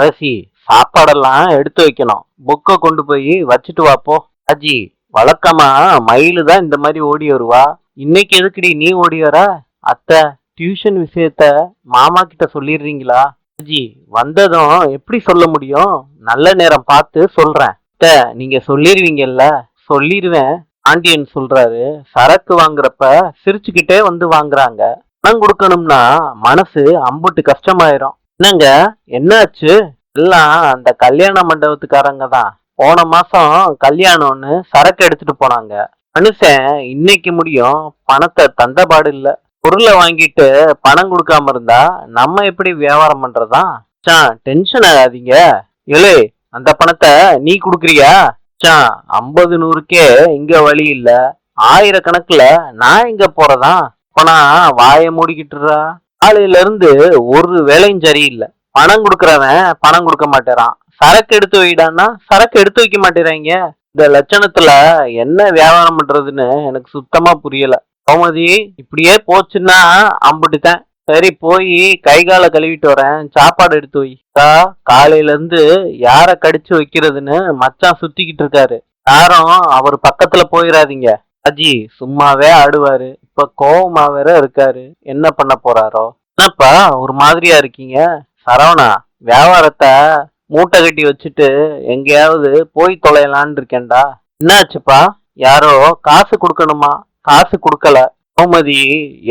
அரசி, சாப்பாடெல்லாம் எடுத்து வைக்கணும். புக்க கொண்டு போய் வச்சுட்டு வாப்போ. அஜி, வழக்கமா மயிலு தான் இந்த மாதிரி ஓடி வருவா. இன்னைக்கு எதுக்குடி நீ ஓடி வர? அத்தை, டியூஷன் விஷயத்த மாமா கிட்ட சொல்லிடுறீங்களா? அஜி, வந்ததும் எப்படி சொல்ல முடியும்? நல்ல நேரம் பார்த்து சொல்றேன். அத்தை, நீங்க சொல்லிருவீங்கல்ல? சொல்லிருவேன். ஆண்டியன் சொல்றாரு, சரக்கு வாங்குறப்ப சிரிச்சுக்கிட்டே வந்து வாங்குறாங்க. பணம் கொடுக்கணும்னா மனசு அம்புட்டு கஷ்டமாயிரும். என்னங்க, என்னாச்சு? எல்லாம் அந்த கல்யாண மண்டபத்துக்காரங்க தான். போன மாசம் கல்யாணம்னு சரக்கு எடுத்துட்டு போனாங்க. மனுஷன் இன்னைக்கு முடியும் பணத்தை தந்தபாடு இல்ல. பொருளை வாங்கிட்டு பணம் கொடுக்காம இருந்தா நம்ம எப்படி வியாபாரம் பண்றதா? டென்ஷன் ஆகாதீங்க. ஏலே, அந்த பணத்தை நீ குடுக்குறியா? 50 100க்கே இங்க வழி இல்ல. ஆயிரக்கணக்குல நான் இங்க போறதா? அப்பனா வாய மூடிக்கிட்டுறா. காலையில இருந்து ஒரு வேலையும் சரியில்லை. பணம் கொடுக்கறவன் பணம் கொடுக்க மாட்டேறான். சரக்கு எடுத்து வைடான்னா சரக்கு எடுத்து வைக்க மாட்டேறாங்க. இந்த லட்சணத்துல என்ன வியாபாரம் பண்றதுன்னு எனக்கு சுத்தமா புரியல. கோமதி, இப்படியே போச்சுன்னா அம்புட்டுதான். சரி, போய் கை காலை கழுவிட்டு வரேன். சாப்பாடு எடுத்து வைக்கா. காலையில இருந்து யார கடிச்சு வைக்கிறதுன்னு மச்சான் சுத்திக்கிட்டு இருக்காரு. யாரும் அவர் பக்கத்துல போயிடாதீங்க. அஜி சும்மாவே ஆடுவாரு. இப்ப கோவமா வேற இருக்காரு. என்ன பண்ண போறாரோ? என்னப்பா ஒரு மாதிரியா இருக்கீங்க? சரவணா, வியாபாரத்தை மூட்டை கட்டி வச்சுட்டு எங்கேயாவது போய் தொலைலான்னு இருக்கேன்டா. என்னாச்சுப்பா? யாரோ காசு கொடுக்கணுமா? காசு கொடுக்கல. கோமதி,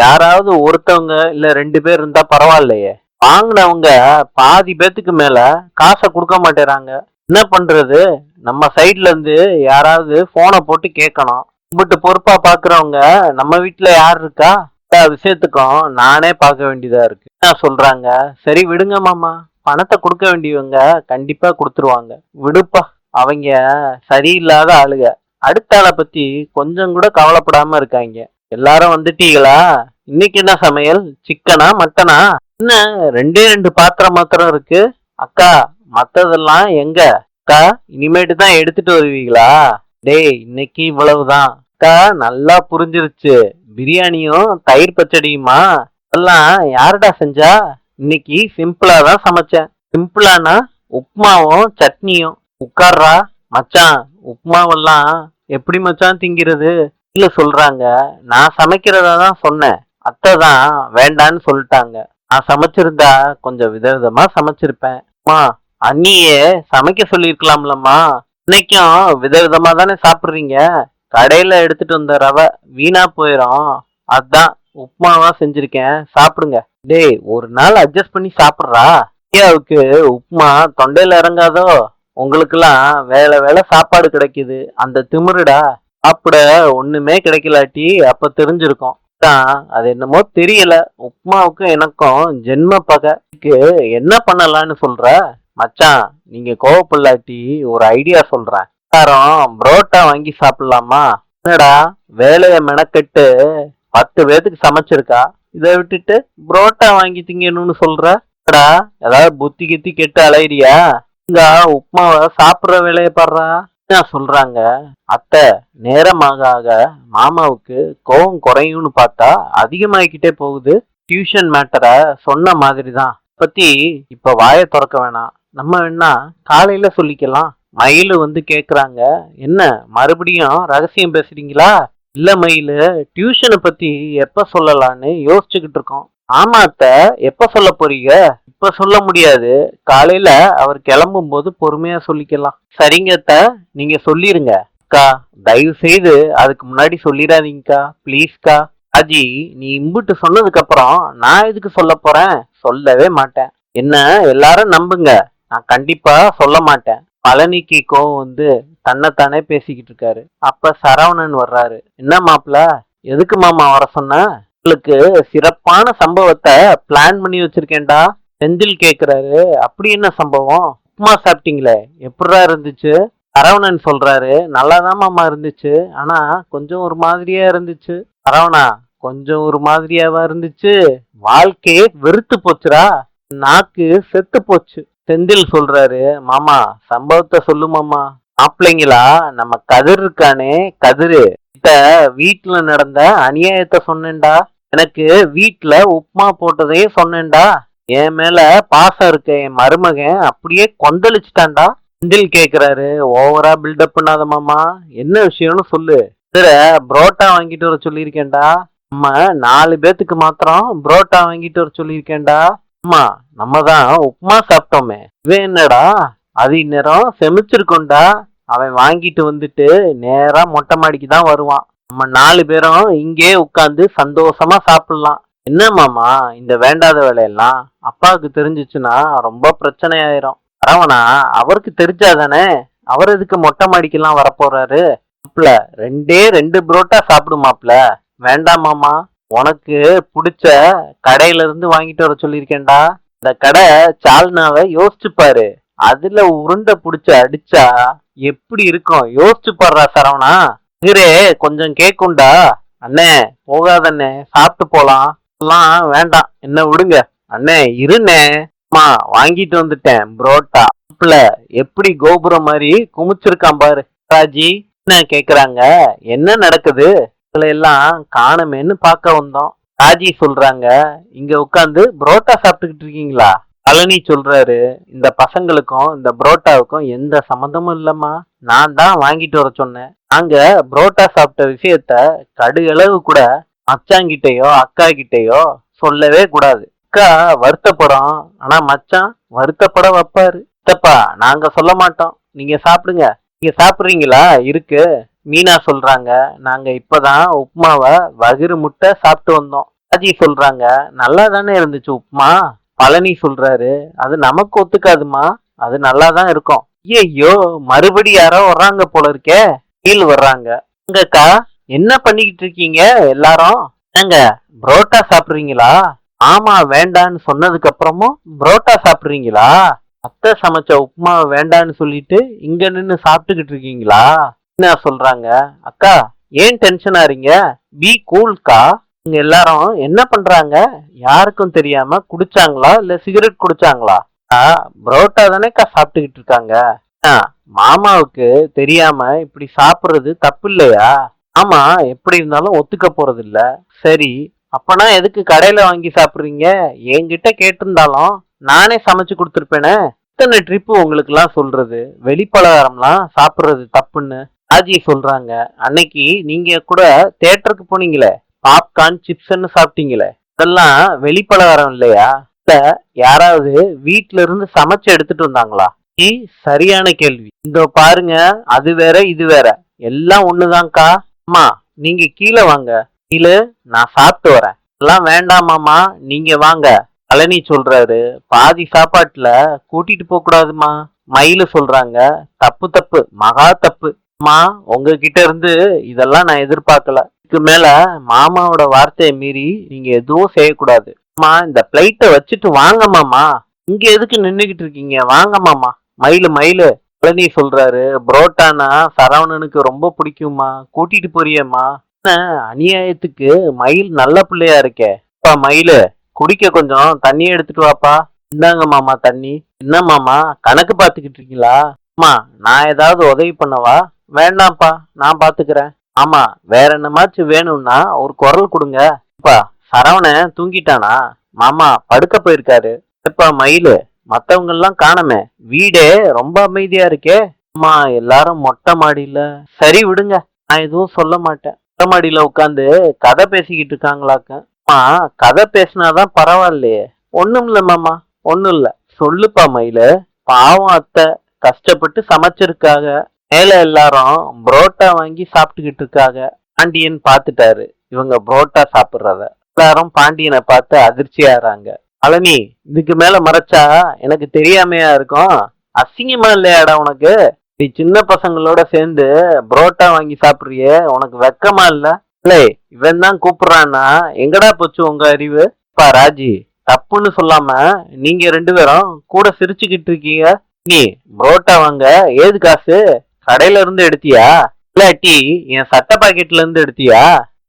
யாராவது ஒருத்தவங்க இல்ல 2 பேர் இருந்தா பரவாயில்லையே. வாங்கினவங்க பாதி பேத்துக்கு மேல காசை கொடுக்க மாட்டேறாங்க. என்ன பண்றது? நம்ம சைட்ல இருந்து யாராவது போனை போட்டு கேட்கணும். இப்பட்டு பொறுப்பா பாக்குறவங்க நம்ம வீட்டுல யார் இருக்கா? எல்லா விஷயத்துக்கும் நானே பார்க்க வேண்டியதா இருக்கு. என்ன சொல்றாங்க? சரி விடுங்க மாமா. பணத்தை கொடுக்க வேண்டியவங்க கண்டிப்பா கொடுத்துருவாங்க. விடுப்பா, அவங்க சரியில்லாத ஆளுக. அடுத்த ஆளை பத்தி கொஞ்சம் கூட கவலைப்படாம இருக்காங்க. எல்லாரும் வந்துட்டீங்களா? இன்னைக்கு என்ன சமையல்? சிக்கனா மட்டனா? என்ன 2 பாத்திரம் மாத்திரம் இருக்கு? அக்கா, மத்ததெல்லாம் எங்க? அக்கா, இனிமேட்டு தான் எடுத்துட்டு வருவீங்களா? டேய், இன்னைக்கு இவ்வளவுதான். அக்கா, நல்லா புரிஞ்சிருச்சு. பிரியாணியும் தயிர் பச்சடியுமா? அதெல்லாம் யாருடா செஞ்சா? இன்னைக்கு சிம்பிளா தான் சமைச்சேன். சிம்பிளானா உப்மாவும் சட்னியும். உட்கார்றா மச்சான். உப்மாவெல்லாம் எப்படி மச்சான் திங்கிறது? இல்ல சொல்றாங்க. நான் சமைக்கிறதா தான் சொன்னேன். அத்தை தான் வேண்டான்னு சொல்லிட்டாங்க. நான் சமைச்சிருந்தா கொஞ்சம் விதவிதமா சமைச்சிருப்பேன். அம்மா, அண்ணியே சமைக்க சொல்லிருக்கலாம்லம்மா. இன்னைக்கும் விதவிதமா தானே சாப்பிடுறீங்க. கடையில எடுத்துட்டு வந்த ரவை வீணா போயிரும். அதான் உப்மாவா செஞ்சிருக்கேன், சாப்பிடுங்க. டேய், ஒரு நாள் அட்ஜஸ்ட் பண்ணி சாப்பிடுறா. ஐயாவுக்கு உப்மா தொண்டையில இறங்காதோ? உங்களுக்கெல்லாம் வேலை வேலை சாப்பாடு கிடைக்குது, அந்த திமிருடா. சாப்பிட ஒண்ணுமே கிடைக்கலாட்டி அப்ப தெரிஞ்சிருக்கும். அது என்னமோ தெரியல. உப்மாவுக்கும் எனக்கும் ஜென்ம பகைக்கு என்ன பண்ணலான்னு சொல்ற? மச்சான், நீங்க கோவப்படலாட்டி ஒரு ஐடியா சொல்றேன். புரோட்டா வாங்கி சாப்பிடலாமா? என்னடா வேலைய மெனக்கெட்டு 10 பேத்துக்கு சமைச்சிருக்கா, இதை விட்டுட்டு புரோட்டா வாங்கி திங்கணும்னு சொல்ற? ஏதாவது புத்தி கித்தி கெட்டு அலையிறியா? இங்க உப்மாவை சாப்பிடுற வேலைய பாடுறா. என்ன சொல்றாங்க? அத்தை, நேரமாக ஆக மாமாவுக்கு கோவம் குறையும்னு பார்த்தா அதிகமாகிக்கிட்டே போகுது. டியூஷன் மேட்டரை சொன்ன மாதிரிதான். பத்தி இப்ப வாயை திறக்க வேணாம். நம்ம வேணா காலையில சொல்லிக்கலாம். மயிலு வந்து கேக்குறாங்க, என்ன மறுபடியும் ரகசியம் பேசுறீங்களா? இல்ல மயிலு, டியூஷனை பத்தி எப்ப சொல்லலான்னு யோசிச்சுக்கிட்டு இருக்கோம். ஆமா அத்தை, எப்ப சொல்ல போறீங்க? இப்ப சொல்ல முடியாது. காலையில அவர் கிளம்பும் போது பொறுமையா சொல்லிக்கலாம். சரிங்க அத்தை, நீங்க சொல்லிருங்க. அக்கா, தயவு செய்து அதுக்கு முன்னாடி சொல்லிடாதீங்கக்கா, பிளீஸ்க்கா. அஜி, நீ இம்புட்டு சொன்னதுக்கு அப்புறம் நான் எதுக்கு சொல்ல போறேன்? சொல்லவே மாட்டேன். என்ன எல்லாரும் நம்புங்க, நான் கண்டிப்பா சொல்ல மாட்டேன். பழனிக்கு கோவம் வந்து தன்னைத்தானே பேசிக்கிட்டு இருக்காரு. அப்ப சரவணன் வர்றாரு. என்ன மாப்பிள, எதுக்கு மாமா வர சொன்ன? உங்களுக்கு சிறப்பான சம்பவத்தை பிளான் பண்ணி வச்சிருக்கேன்டா. செந்தில் கேக்குறாரு. அப்படி என்ன சம்பவம்? உப்மா சாப்பிட்டீங்களே, எப்படிடா இருந்துச்சு? சரவணன் சொல்றாரு, நல்லாதான் மாமா இருந்துச்சு, ஆனா கொஞ்சம் ஒரு மாதிரியா இருந்துச்சு. சரவணா, கொஞ்சம் ஒரு மாதிரியாவா இருந்துச்சு? வாழ்க்கையே வெறுத்து போச்சுடா, நாக்கு செத்து போச்சு. செந்தில் சொல்றாரு, மாமா சம்பவத்தை சொல்லு மாமா. மாப்பிள்ளைங்களா, நம்ம கதிர் இருக்கானே, கதிரு கிட்ட வீட்டுல நடந்த அநியாயத்தை சொன்னேன்டா. எனக்கு வீட்டுல உப்மா போட்டதையே சொன்னேன்டா. என் மேல பாசம் இருக்க என் மருமகன் அப்படியே கொந்தளிச்சுட்டான்டா. செந்தில் கேக்குறாரு, ஓவரா பில்டப் பண்ணாத மாமா, என்ன விஷயம்னு சொல்லு. இதுல புரோட்டா வாங்கிட்டு வர சொல்லியிருக்கேன்டா. நம்ம 4 பேத்துக்கு மாத்திரம் புரோட்டா வாங்கிட்டு வர சொல்லியிருக்கேன்டா. அம்மா, நம்ம தான் உப்புமா சாப்பிட்டோமே, இவன் என்னடா அது இந்நேரம் செமிச்சிருக்கோண்டா. அவன் வாங்கிட்டு வந்துட்டு நேரா மொட்டை மாடிக்கு தான் வருவான். நம்ம 4 பேரும் இங்கே உட்கார்ந்து சந்தோஷமா சாப்பிடலாம். என்ன மாமா இந்த வேண்டாத வேலையெல்லாம்? அப்பாவுக்கு தெரிஞ்சிச்சுன்னா ரொம்ப பிரச்சனை ஆயிரும். அரவணா, அவருக்கு தெரிஞ்சாதானே. அவர் எதுக்கு மொட்டை மாடிக்கெல்லாம் வரப்போறாரு? மாப்ள, 2 புரோட்டா சாப்பிடு மாப்ள. வேண்டாம் மாமா, உனக்கு பிடிச்ச கடையில இருந்து வாங்கிட்டு வர சொல்லியிருக்கேன்டா. இந்த கடை சால்னாவை யோசிச்சு பாரு. அதுல உருண்டை புடிச்சு அடிச்சா எப்படி இருக்கும் யோசிச்சு பாடுறா சரவணா. இவரே கொஞ்சம் கேக்குண்டா. அண்ணே போகாதண்ணே, சாப்பிட்டு போலாம். எல்லாம் வேண்டாம், என்ன விடுங்க. அண்ணே இருண்ணே. அம்மா, வாங்கிட்டு வந்துட்டேன் புரோட்டா. மாப்ள, எப்படி கோபுரம் மாதிரி குமிச்சிருக்கான் பாரு. ராஜி என்ன கேக்குறாங்க, என்ன நடக்குது? உங்களை எல்லாம் காணமேன்னு பார்க்க வந்தோம். ராஜி சொல்றாங்க, இங்க உட்காந்து புரோட்டா சாப்பிட்டுக்கிட்டு இருக்கீங்களா? பழனி சொல்றாரு, இந்த பசங்களுக்கும் இந்த புரோட்டாவுக்கும் எந்த சம்மந்தமும் இல்லம்மா, நான் தான் வாங்கிட்டு வர சொன்னேன். நாங்க புரோட்டா சாப்பிட்ட விஷயத்த கடுகளவு கூட மச்சாங்கிட்டயோ அக்கா கிட்டயோ சொல்லவே கூடாது. அக்கா வருத்தப்படும், ஆனா மச்சான் வருத்தப்பட வைப்பாரு. சித்தப்பா, நாங்க சொல்ல மாட்டோம், நீங்க சாப்பிடுங்க. நீங்க சாப்பிடுறீங்களா? இருக்கு. மீனா சொல்றாங்க, நாங்க இப்பதான் உப்புமாவை வகிறு முட்டை சாப்பிட்டு வந்தோம். ராஜி சொல்றாங்க, நல்லா தானே இருந்துச்சு உப்புமா. பழனி சொல்றாரு, அது நமக்கு ஒத்துக்காதுமா, அது நல்லா தான் இருக்கும். ஐயோ, மறுபடி யாரோ வர்றாங்க போல இருக்கே. கீழ் வர்றாங்க. அக்கா, என்ன பண்ணிக்கிட்டு இருக்கீங்க எல்லாரும்? ஏங்க, புரோட்டா சாப்பிடுறீங்களா? ஆமா, வேண்டான்னு சொன்னதுக்கு அப்புறமும் புரோட்டா சாப்பிடுறீங்களா? அத்தை சமைச்ச உப்புமா வேண்டான்னு சொல்லிட்டு இங்க நின்னு சாப்பிட்டுக்கிட்டு இருக்கீங்களா? என்ன சொல்றாங்க, அக்கா ஏன் டென்ஷன் ஆறீங்க? பி கூல்கா. இங்க எல்லாரும் என்ன பண்றாங்க? யாருக்கும் தெரியாம குடிச்சாங்களா இல்ல சிகரெட் குடிச்சாங்களா? புரோட்டா தானேக்கா சாப்பிட்டுக்கிட்டு இருக்காங்க. மாமாவுக்கு தெரியாம இப்படி சாப்பிடுறது தப்பு இல்லையா? ஆமா, எப்படி இருந்தாலும் ஒத்துக்க போறது இல்ல. சரி, அப்பனா எதுக்கு கடையில வாங்கி சாப்பிடுறீங்க? என்கிட்ட கேட்டிருந்தாலும் நானே சமைச்சு கொடுத்துருப்பேனே. இத்தனை ட்ரிப்பு உங்களுக்கு எல்லாம் சொல்றது வெளிப்பலகாரம்லாம் சாப்பிடுறது தப்புன்னு. ராஜி சொல்றாங்க, அன்னைக்கு நீங்க கூட தியேட்டருக்கு போனீங்களே, பாப்கார்ன் சிப்ஸ்ன்னு சாப்பிட்டீங்களே, இதெல்லாம் வெளிப்பலகாரம் இல்லையா? இல்ல யாராவது வீட்ல இருந்து சமைச்சு எடுத்துட்டு வந்தாங்களா? சரியான கேள்வி. இந்த பாருங்க, அது வேற இது வேற, எல்லாம் ஒண்ணுதான்க்கா. அம்மா, நீங்க கீழே வாங்க. கீழே நான் சாப்பிட்டு வரேன். எல்லாம் வேண்டாமாமா, நீங்க வாங்க. பழனி சொல்றாரு, பாதி சாப்பாட்டுல கூட்டிட்டு போக கூடாதுமா. மயிலு சொல்றாங்க, தப்பு தப்பு, மகா தப்பு. அம்மா, உங்ககிட்ட இருந்து இதெல்லாம் நான் எதிர்பார்க்கல. இதுக்கு மேல மாமாவோட வார்த்தையை மீறி நீங்க எதுவும் செய்யக்கூடாது. அம்மா, இந்த பிளைட்டை வச்சுட்டு வாங்க மாமா. இங்க எதுக்கு நின்னுகிட்டு இருக்கீங்க? வாங்க மாமா. மயிலு மயிலு. பழனி சொல்றாரு, புரோட்டானா சரவணனுக்கு ரொம்ப பிடிக்குமா, கூட்டிட்டு போறியம்மா. என்ன அநியாயத்துக்கு மயில் நல்ல பிள்ளையா இருக்கே. அப்பா மயிலு, குடிக்க கொஞ்சம் தண்ணி எடுத்துட்டு வாப்பா. இந்தாங்க மாமா தண்ணி. என்ன மாமா கணக்கு பாத்துக்கிட்டு இருக்கீங்களா? அம்மா, நான் ஏதாவது உதவி பண்ணவா? வேண்டாம்ப்பா, நான் பாத்துக்கிறேன். ஆமா, வேற என்னமாச்சும் வேணும்னா ஒரு குரல் கொடுங்க. அப்பா, சரவணன் தூங்கிட்டானா? மாமா படுக்க போயிருக்காரு. எப்பா மயிலு, மத்தவங்க எல்லாம் காணமே, வீடே ரொம்ப அமைதியா இருக்கே. அம்மா, எல்லாரும் மொட்டை மாடியில. சரி விடுங்க, நான் எதுவும் சொல்ல மாட்டேன். மொட்டை மாடியில உட்காந்து கதை பேசிக்கிட்டு இருக்காங்களாக்க. அம்மா, கதை பேசினாதான் பரவாயில்லையே. ஒண்ணும் இல்ல மாமா, ஒண்ணும் இல்ல. சொல்லுப்பா மயிலு. பாவம் அத்தை கஷ்டப்பட்டு சமைச்சிருக்காங்க. மேல எல்லாரும் புரோட்டா வாங்கி சாப்பிட்டுக்கிட்டு இருக்காங்க. பாண்டியன் பாத்துட்டாரு இவங்க புரோட்டா சாப்பிடுறத. எல்லாரும் பாண்டியனை பார்த்து அதிர்ச்சியாறாங்க. பழனி, இதுக்கு மேல மறைச்சா எனக்கு தெரியாமையா இருக்கும். அசிங்கமா இல்லையாடா உனக்கு? நீ சின்ன பசங்களோட சேர்ந்து புரோட்டா வாங்கி சாப்பிடுறியே, உனக்கு வெக்கமா இல்ல? இல்லை, இவன் தான் கூப்பிடுறான்னா எங்கடா போச்சு உங்க அறிவு? பா ராஜி, தப்புன்னு சொல்லாம நீங்க 2 பேரும் கூட சிரிச்சுக்கிட்டு இருக்கீங்க. நீ புரோட்டா வாங்க ஏது காசு? கடையில இருந்து எடுத்தியா, இல்லாட்டி என் சட்டை பாக்கெட்ல இருந்து எடுத்தியா?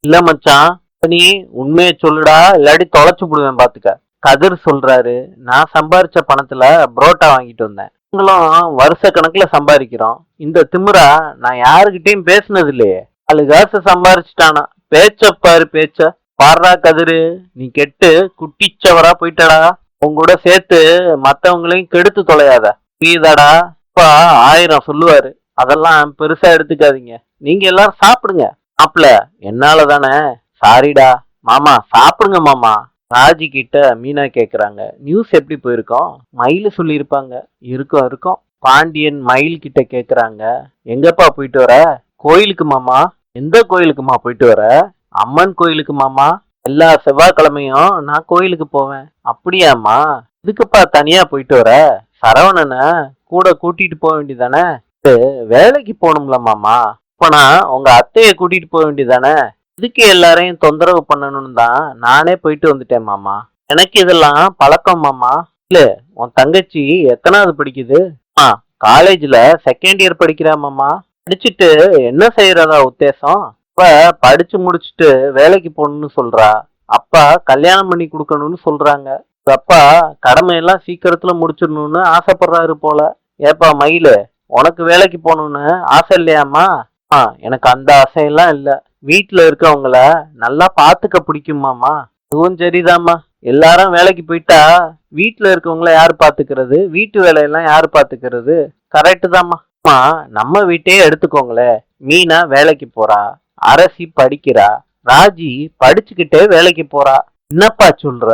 இல்ல மச்சான், நீ உண்மையை சொல்லுடா, இல்லாட்டி தொலைச்சு போடுவேன் பாத்துக்க. கதிர் சொல்றாரு, நான் சம்பாரிச்ச பணத்துல புரோட்டா வாங்கிட்டு வந்தேன். நாங்களும் வருஷ கணக்குல சம்பாதிக்கிறோம். இந்த திமிரா நான் யாருகிட்டயும் பேசுனது இல்லையே. 4 காசு சம்பாரிச்சுட்டானா. பேச்ச பாரு பேச்ச. பாடுறா கதிரு, நீ கெட்டு குட்டிச்சவரா போயிட்டடா. உங்க கூட சேர்த்து மத்தவங்களையும் கெடுத்து தொலையாத. புரியுதாடா? அப்பா 1000 சொல்லுவாரு. அதெல்லாம் பெருசா எடுத்துக்காதீங்க. நீங்க எல்லாரும் சாப்பிடுங்க. மாப்ள, என்னால தானே. சாரிடா. மாமா சாப்பிடுங்க மாமா. ராஜி கிட்ட மீனா கேக்குறாங்க. நியூஸ் எப்படி போயிருக்கோம்? மயிலு சொல்லியிருப்பாங்க. இருக்கும் இருக்கும். பாண்டியன் மயில் கிட்ட கேக்குறாங்க. எங்கப்பா போயிட்டு வர? கோயிலுக்கு மாமா. எந்த கோயிலுக்குமா போயிட்டு வர? அம்மன் கோயிலுக்கு மாமா. எல்லா செவ்வாய்க்கிழமையும் நான் கோயிலுக்கு போவேன். அப்படியாம்மா? இதுக்குப்பா தனியா போயிட்டு வர? சரவணனை கூட கூட்டிட்டு போக வேண்டியதானே? வேலைக்கு போகணும்ல மாமா. அப்பனா உங்க அத்தைய கூட்டிட்டு போக வேண்டியதானே? இதுக்கு எல்லாரையும் தொந்தரவு பண்ணணும்னு தான் நானே போயிட்டு வந்துட்டேன் மாமா. எனக்கு இதெல்லாம் பழக்கம் மாமா. இல்ல, உன் தங்கச்சி எத்தனாவது படிக்குது? காலேஜ்ல செகண்ட் இயர் படிக்கிறா மாமா. படிச்சுட்டு என்ன செய்யறதா உத்தேசம்? இப்ப படிச்சு முடிச்சுட்டு வேலைக்கு போகணும்னு சொல்றா. அப்பா கல்யாணம் பண்ணி கொடுக்கணும்னு சொல்றாங்க. அப்பா கடமையெல்லாம் சீக்கிரத்துல முடிச்சிடணும்னு ஆசைப்படுறாரு போல. ஏப்பா மயிலு, உனக்கு வேலைக்கு போகணும்னு ஆசை இல்லையாம்மா? எனக்கு அந்த ஆசையெல்லாம் இல்ல. வீட்டுல இருக்கவங்கள நல்லா பாத்துக்க பிடிக்குமாமா. அதுவும் சரிதாம்மா. எல்லாரும் வேலைக்கு போயிட்டா வீட்டுல இருக்கவங்கள யாரு பாத்துக்கிறது? வீட்டு வேலையெல்லாம் யாரு பாத்துக்கிறது? கரெக்டு தாம்மா. அம்மா, நம்ம வீட்டையே எடுத்துக்கோங்களே. மீனா வேலைக்கு போறா, அரசி படிக்கிறா, ராஜி படிச்சுக்கிட்டே வேலைக்கு போறா. என்னப்பா சொல்ற?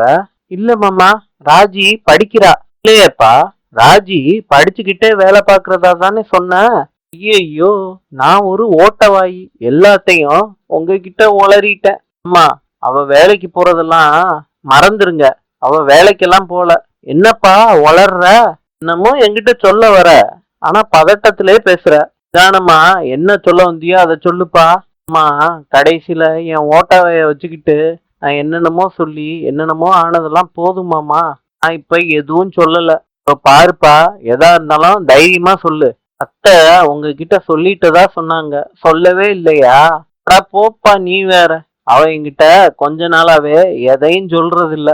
இல்ல மாமா, ராஜி படிக்கிறா. இல்லையேப்பா, ராஜி படிச்சுக்கிட்டே வேலை பாக்குறதா தானே சொன்ன. ஐயோ, நான் ஒரு ஓட்டவாயி. எல்லாத்தையும் உங்ககிட்ட உளறிட்டேன். அம்மா, அவ வேலைக்கு போறதெல்லாம் மறந்துருங்க. அவ வேலைக்கெல்லாம் போல. என்னப்பா உளர்ற? என்னமோ என்கிட்ட சொல்ல வர, ஆனா பதட்டத்திலே பேசுற. தானம்மா, என்ன சொல்ல வந்தியோ அதை சொல்லுப்பா. அம்மா, கடைசியில என் ஓட்டவைய வச்சுக்கிட்டு நான் என்னென்னமோ சொல்லி என்னென்னமோ ஆனதெல்லாம் போதுமாமா. நான் இப்ப எதுவும் சொல்லல. இப்ப பாருப்பா, எதா இருந்தாலும் தைரியமா சொல்லு. அத்தை உங்ககிட்ட சொல்லிட்டதா சொன்னாங்க. சொல்லவே இல்லையா? போப்பா, நீ வேற. அவ என்கிட்ட கொஞ்ச நாளாவே எதையும் சொல்றது இல்ல.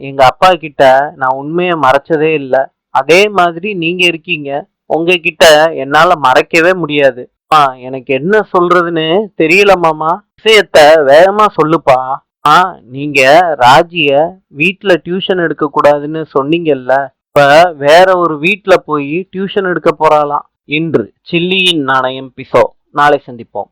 எங்க அப்பா கிட்ட நான் உண்மைய மறைச்சதே இல்ல. அதே மாதிரி நீங்க இருக்கீங்க. உங்ககிட்ட என்னால மறைக்கவே முடியாது. எனக்கு என்ன சொல்றதுன்னு தெரியல மாமா. விஷயத்த வேகமா சொல்லுப்பா. நீங்க ராஜிய வீட்டுல டியூஷன் எடுக்க கூடாதுன்னு சொன்னீங்கல்ல. இப்ப வேற ஒரு வீட்டுல போய் டியூஷன் எடுக்க போறாளாம். இன்று சில்லியின் நாணயம் பிசோ. நாளை சந்திப்போம்.